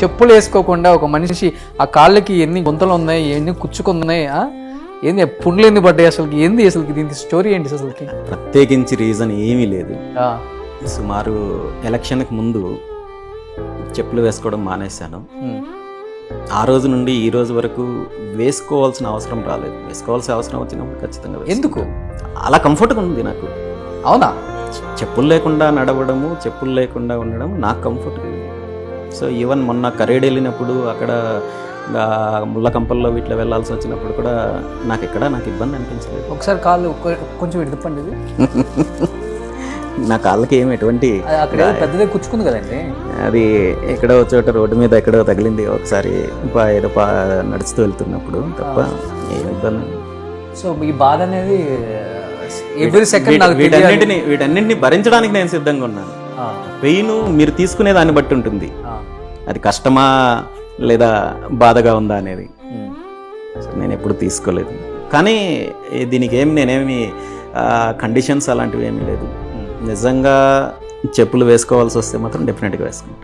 చెప్పులు వేసుకోకుండా ఒక మనిషి ఆ కాళ్ళకి ఎన్ని గుంతలు ఉన్నాయి, ఎన్ని కుచ్చుకున్నాయి, ఏంది పుండ్లు ఎన్ని పడ్డాయి, అసలుకి ఏంది అసలుకి దీనికి స్టోరీ ఏంటి అసలుకి? ప్రత్యేకించి రీజన్ ఏమీ లేదు. సుమారు ఎలక్షన్కి ముందు చెప్పులు వేసుకోవడం మానేశాను. ఆ రోజు నుండి ఈ రోజు వరకు వేసుకోవాల్సిన అవసరం రాలేదు. వేసుకోవాల్సిన అవసరం వచ్చినప్పుడు ఖచ్చితంగా. ఎందుకు? అలా కంఫర్ట్గా ఉంది నాకు. అవునా? చెప్పులు లేకుండా నడవడము, చెప్పులు లేకుండా ఉండడం నాకు కంఫర్ట్. సో ఈవెన్ మొన్న కరేడ్ వెళ్ళినప్పుడు అక్కడ ముళ్ళ కంపల్లో వీటిలో వెళ్ళాల్సి వచ్చినప్పుడు కూడా నాకు ఇబ్బంది అనిపించలేదు. ఒకసారి కాళ్ళు కొంచెం విడిదిప్పండి. నా కాళ్ళకి ఏమి ఎటువంటి పెద్దదే కుచ్చుకుంది కదండి. అది ఎక్కడో చోట రోడ్డు మీద ఎక్కడో తగిలింది ఒకసారి, ఏదో నడుస్తూ వెళ్తున్నప్పుడు తప్ప ఏమి ఇబ్బంది. సో మీ బాధ అనేది ఎవ్రీ సెకండ్ వీటన్నింటినీ భరించడానికి నేను సిద్ధంగా ఉన్నాను. పెయిన్ మీరు తీసుకునే దాన్ని బట్టి ఉంటుంది. అది కష్టమా లేదా బాధగా ఉందా అనేది నేను ఎప్పుడు తీసుకోలేదు. కానీ దీనికి నేనేమి కండిషన్స్ అలాంటివి ఏమీ లేదు. నిజంగా చెప్పులు వేసుకోవాల్సి వస్తే మాత్రం డెఫినెట్గా వేసుకుంటాను.